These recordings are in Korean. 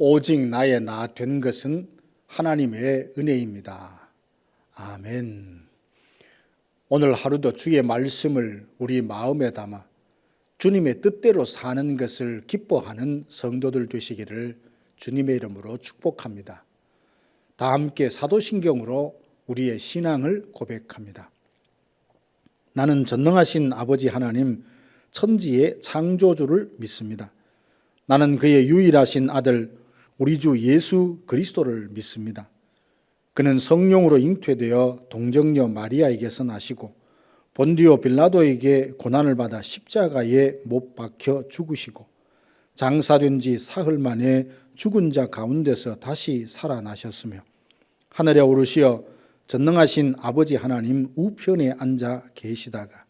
오직 나의 나 된 것은 하나님의 은혜입니다. 아멘. 오늘 하루도 주의 말씀을 우리 마음에 담아 주님의 뜻대로 사는 것을 기뻐하는 성도들 되시기를 주님의 이름으로 축복합니다. 다 함께 사도신경으로 우리의 신앙을 고백합니다. 나는 전능하신 아버지 하나님 천지의 창조주를 믿습니다. 나는 그의 유일하신 아들 우리 주 예수 그리스도를 믿습니다. 그는 성령으로 잉태되어 동정녀 마리아에게서 나시고 본디오 빌라도에게 고난을 받아 십자가에 못 박혀 죽으시고 장사된 지 사흘 만에 죽은 자 가운데서 다시 살아나셨으며 하늘에 오르시어 전능하신 아버지 하나님 우편에 앉아 계시다가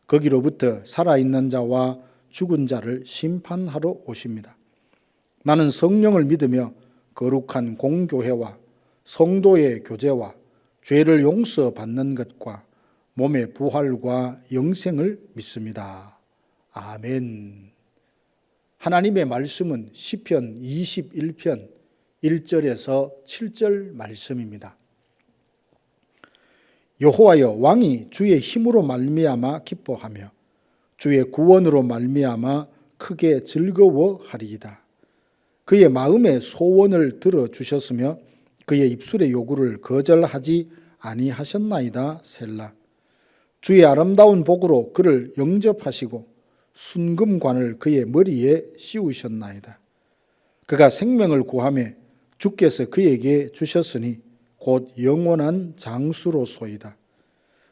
거기로부터 살아있는 자와 죽은 자를 심판하러 오십니다. 나는 성령을 믿으며 거룩한 공교회와 성도의 교제와 죄를 용서받는 것과 몸의 부활과 영생을 믿습니다. 아멘. 하나님의 말씀은 시편 21편 1절에서 7절 말씀입니다. 여호와여, 왕이 주의 힘으로 말미암아 기뻐하며 주의 구원으로 말미암아 크게 즐거워하리이다. 그의 마음의 소원을 들어주셨으며 그의 입술의 요구를 거절하지 아니하셨나이다. 셀라. 주의 아름다운 복으로 그를 영접하시고 순금관을 그의 머리에 씌우셨나이다. 그가 생명을 구하며 주께서 그에게 주셨으니 곧 영원한 장수로소이다.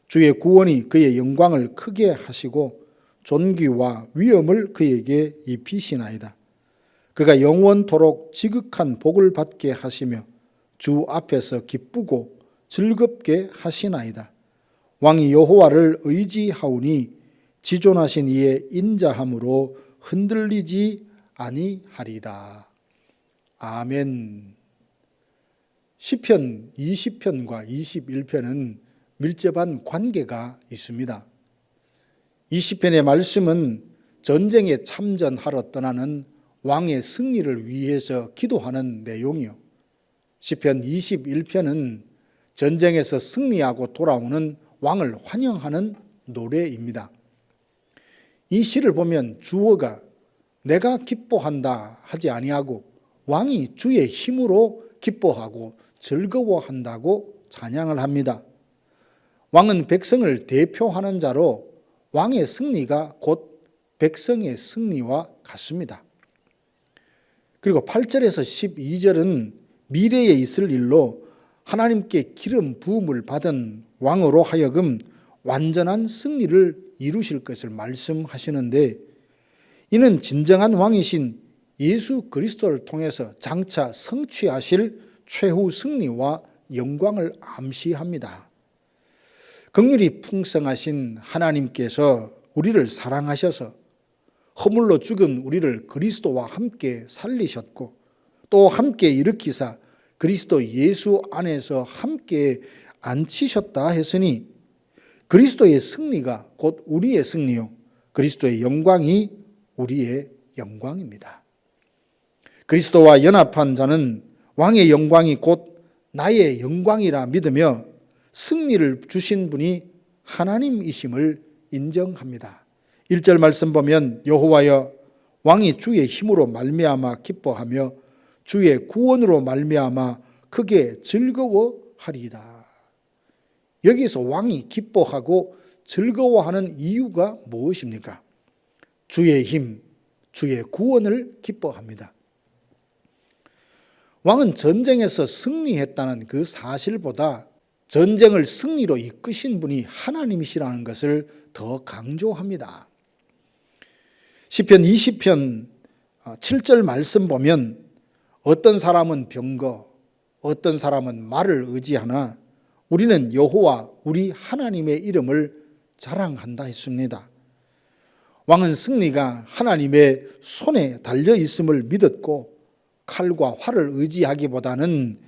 주의 구원이 그의 영광을 크게 하시고 존귀와 위엄을 그에게 입히시나이다. 그가 영원토록 지극한 복을 받게 하시며 주 앞에서 기쁘고 즐겁게 하시나이다. 왕이 여호와를 의지하오니 지존하신 이의 인자함으로 흔들리지 아니하리다. 아멘. 시편 20편과 21편은 밀접한 관계가 있습니다. 20편의 말씀은 전쟁에 참전하러 떠나는 왕의 승리를 위해서 기도하는 내용이요. 시편 21편은 전쟁에서 승리하고 돌아오는 왕을 환영하는 노래입니다. 이 시를 보면 주어가 내가 기뻐한다 하지 아니하고 왕이 주의 힘으로 기뻐하고 즐거워한다고 찬양을 합니다. 왕은 백성을 대표하는 자로 왕의 승리가 곧 백성의 승리와 같습니다. 그리고 8절에서 12절은 미래에 있을 일로 하나님께 기름 부음을 받은 왕으로 하여금 완전한 승리를 이루실 것을 말씀하시는데 이는 진정한 왕이신 예수 그리스도를 통해서 장차 성취하실 최후 승리와 영광을 암시합니다. 긍휼이 풍성하신 하나님께서 우리를 사랑하셔서 허물로 죽은 우리를 그리스도와 함께 살리셨고 또 함께 일으키사 그리스도 예수 안에서 함께 앉히셨다 했으니 그리스도의 승리가 곧 우리의 승리요 그리스도의 영광이 우리의 영광입니다. 그리스도와 연합한 자는 왕의 영광이 곧 나의 영광이라 믿으며 승리를 주신 분이 하나님이심을 인정합니다. 1절 말씀 보면 여호와여, 왕이 주의 힘으로 말미암아 기뻐하며 주의 구원으로 말미암아 크게 즐거워하리이다. 여기서 왕이 기뻐하고 즐거워하는 이유가 무엇입니까? 주의 힘, 주의 구원을 기뻐합니다. 왕은 전쟁에서 승리했다는 그 사실보다 전쟁을 승리로 이끄신 분이 하나님이시라는 것을 더 강조합니다. 시편 20편 7절 말씀 보면 어떤 사람은 병거, 어떤 사람은 말을 의지하나 우리는 여호와 우리 하나님의 이름을 자랑한다 했습니다. 왕은 승리가 하나님의 손에 달려 있음을 믿었고 칼과 활을 의지하기보다는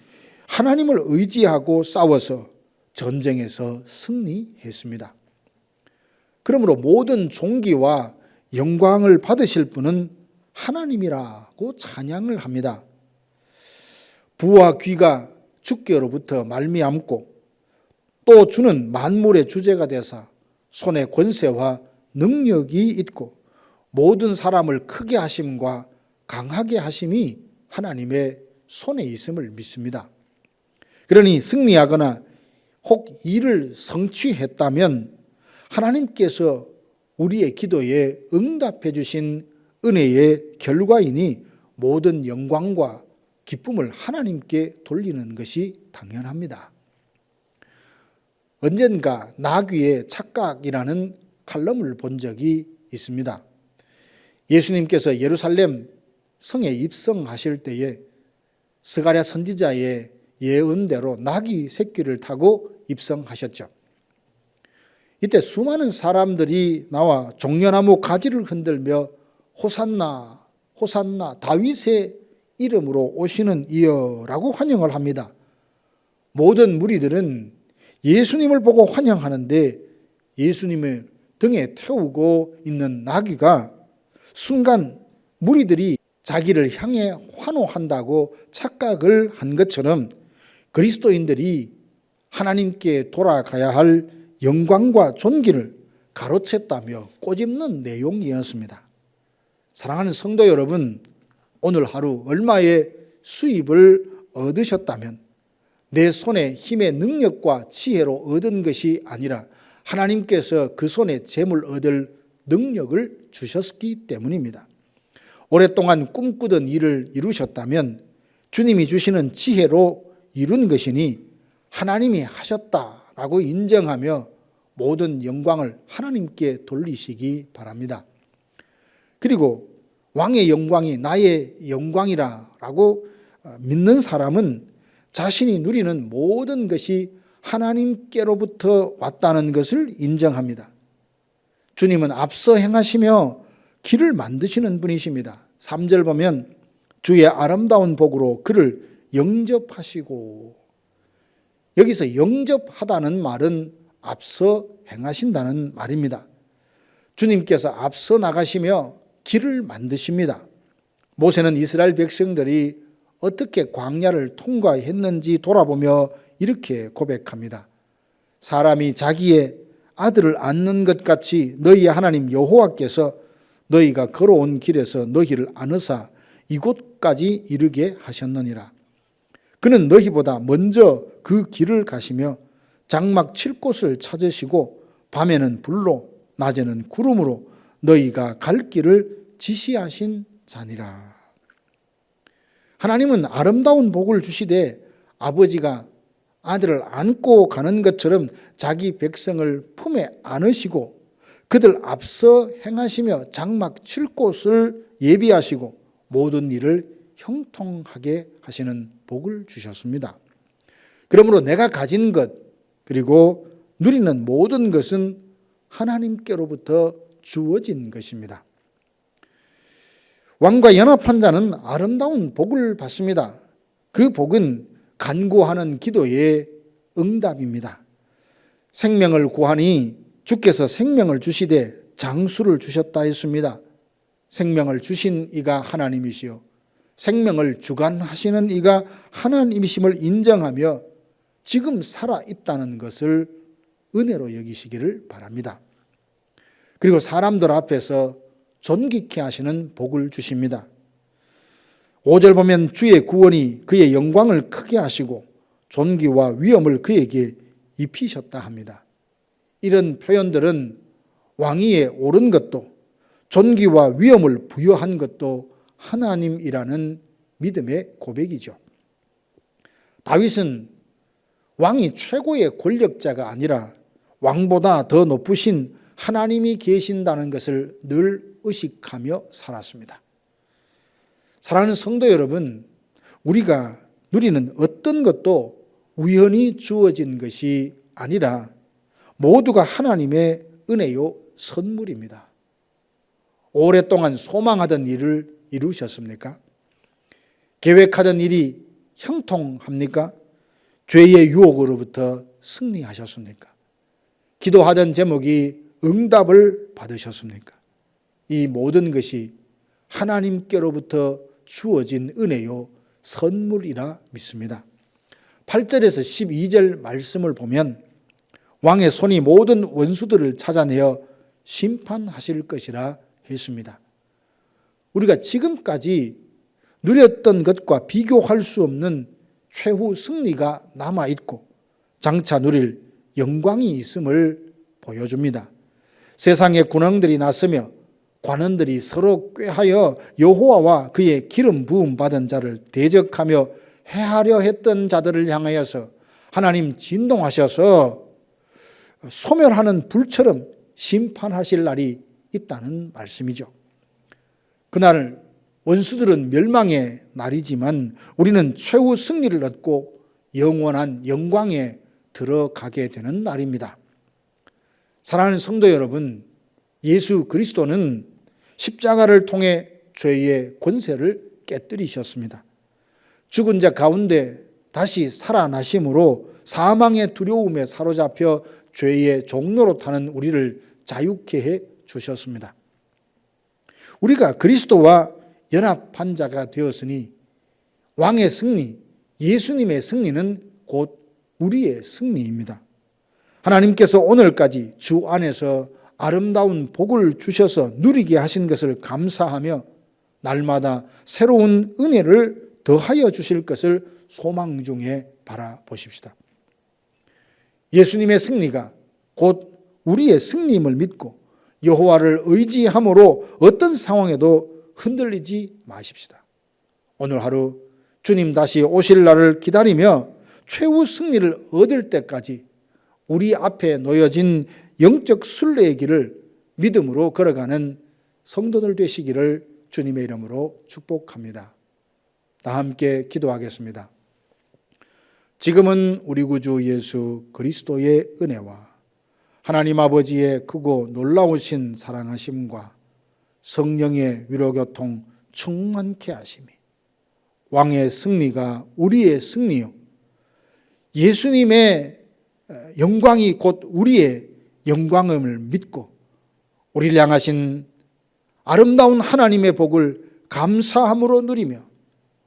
하나님을 의지하고 싸워서 전쟁에서 승리했습니다. 그러므로 모든 존귀와 영광을 받으실 분은 하나님이라고 찬양을 합니다. 부와 귀가 주께로부터 말미암고 또 주는 만물의 주제가 되사 손에 권세와 능력이 있고 모든 사람을 크게 하심과 강하게 하심이 하나님의 손에 있음을 믿습니다. 그러니 승리하거나 혹 일을 성취했다면 하나님께서 우리의 기도에 응답해 주신 은혜의 결과이니 모든 영광과 기쁨을 하나님께 돌리는 것이 당연합니다. 언젠가 나귀의 착각이라는 칼럼을 본 적이 있습니다. 예수님께서 예루살렘 성에 입성하실 때에 스가랴 선지자의 예언대로 나귀 새끼를 타고 입성하셨죠. 이때 수많은 사람들이 나와 종려나무 가지를 흔들며 호산나 호산나 다윗의 이름으로 오시는 이여라고 환영을 합니다. 모든 무리들은 예수님을 보고 환영하는데 예수님을 등에 태우고 있는 나귀가 순간 무리들이 자기를 향해 환호한다고 착각을 한 것처럼 그리스도인들이 하나님께 돌아가야 할 영광과 존귀를 가로챘다며 꼬집는 내용이었습니다. 사랑하는 성도 여러분, 오늘 하루 얼마의 수입을 얻으셨다면 내 손에 힘의 능력과 지혜로 얻은 것이 아니라 하나님께서 그 손에 재물 얻을 능력을 주셨기 때문입니다. 오랫동안 꿈꾸던 일을 이루셨다면 주님이 주시는 지혜로 이룬 것이니 하나님이 하셨다라고 인정하며 모든 영광을 하나님께 돌리시기 바랍니다. 그리고 왕의 영광이 나의 영광이라고 믿는 사람은 자신이 누리는 모든 것이 하나님께로부터 왔다는 것을 인정합니다. 주님은 앞서 행하시며 길을 만드시는 분이십니다. 3절 보면 주의 아름다운 복으로 그를 영접하시고, 여기서 영접하다는 말은 앞서 행하신다는 말입니다. 주님께서 앞서 나가시며 길을 만드십니다. 모세는 이스라엘 백성들이 어떻게 광야를 통과했는지 돌아보며 이렇게 고백합니다. 사람이 자기의 아들을 안는 것 같이 너희의 하나님 여호와께서 너희가 걸어온 길에서 너희를 안으사 이곳까지 이르게 하셨느니라. 그는 너희보다 먼저 그 길을 가시며 장막 칠 곳을 찾으시고 밤에는 불로 낮에는 구름으로 너희가 갈 길을 지시하신 자니라. 하나님은 아름다운 복을 주시되 아버지가 아들을 안고 가는 것처럼 자기 백성을 품에 안으시고 그들 앞서 행하시며 장막 칠 곳을 예비하시고 모든 일을 형통하게 하시는 복을 주셨습니다. 그러므로 내가 가진 것 그리고 누리는 모든 것은 하나님께로부터 주어진 것입니다. 왕과 연합한 자는 아름다운 복을 받습니다. 그 복은 간구하는 기도의 응답입니다. 생명을 구하니 주께서 생명을 주시되 장수를 주셨다 했습니다. 생명을 주신 이가 하나님이시요 생명을 주관하시는 이가 하나님이심을 인정하며 지금 살아있다는 것을 은혜로 여기시기를 바랍니다. 그리고 사람들 앞에서 존귀케 하시는 복을 주십니다. 5절 보면 주의 구원이 그의 영광을 크게 하시고 존귀와 위엄을 그에게 입히셨다 합니다. 이런 표현들은 왕위에 오른 것도 존귀와 위엄을 부여한 것도 하나님이라는 믿음의 고백이죠. 다윗은 왕이 최고의 권력자가 아니라 왕보다 더 높으신 하나님이 계신다는 것을 늘 의식하며 살았습니다. 사랑하는 성도 여러분, 우리가 누리는 어떤 것도 우연히 주어진 것이 아니라 모두가 하나님의 은혜요 선물입니다. 오랫동안 소망하던 일을 이루셨습니까? 계획하던 일이 형통합니까? 죄의 유혹으로부터 승리하셨습니까? 기도하던 제목이 응답을 받으셨습니까? 이 모든 것이 하나님께로부터 주어진 은혜요 선물이라 믿습니다. 8절에서 12절 말씀을 보면 왕의 손이 모든 원수들을 찾아내어 심판하실 것이라 했습니다. 우리가 지금까지 누렸던 것과 비교할 수 없는 최후 승리가 남아있고 장차 누릴 영광이 있음을 보여줍니다. 세상의 군왕들이 나서며 관원들이 서로 꾀하여 여호와와 그의 기름 부음 받은 자를 대적하며 해하려 했던 자들을 향하여서 하나님 진동하셔서 소멸하는 불처럼 심판하실 날이 있다는 말씀이죠. 그날 원수들은 멸망의 날이지만 우리는 최후 승리를 얻고 영원한 영광에 들어가게 되는 날입니다. 사랑하는 성도 여러분, 예수 그리스도는 십자가를 통해 죄의 권세를 깨뜨리셨습니다. 죽은 자 가운데 다시 살아나심으로 사망의 두려움에 사로잡혀 죄의 종로로 타는 우리를 자유케 해 주셨습니다. 우리가 그리스도와 연합한 자가 되었으니 왕의 승리, 예수님의 승리는 곧 우리의 승리입니다. 하나님께서 오늘까지 주 안에서 아름다운 복을 주셔서 누리게 하신 것을 감사하며 날마다 새로운 은혜를 더하여 주실 것을 소망 중에 바라보십시다. 예수님의 승리가 곧 우리의 승리임을 믿고 여호와를 의지함으로 어떤 상황에도 흔들리지 마십시다. 오늘 하루 주님 다시 오실 날을 기다리며 최후 승리를 얻을 때까지 우리 앞에 놓여진 영적 순례의 길을 믿음으로 걸어가는 성도들 되시기를 주님의 이름으로 축복합니다. 다 함께 기도하겠습니다. 지금은 우리 구주 예수 그리스도의 은혜와 하나님 아버지의 크고 놀라우신 사랑하심과 성령의 위로교통 충만케 하심이 왕의 승리가 우리의 승리요 예수님의 영광이 곧 우리의 영광임을 믿고 우리를 향하신 아름다운 하나님의 복을 감사함으로 누리며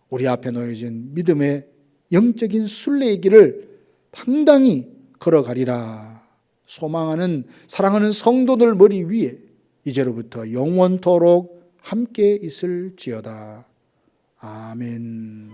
우리 앞에 놓여진 믿음의 영적인 순례의 길을 당당히 걸어가리라 소망하는 사랑하는 성도들 머리 위에 이제로부터 영원토록 함께 있을지어다. 아멘.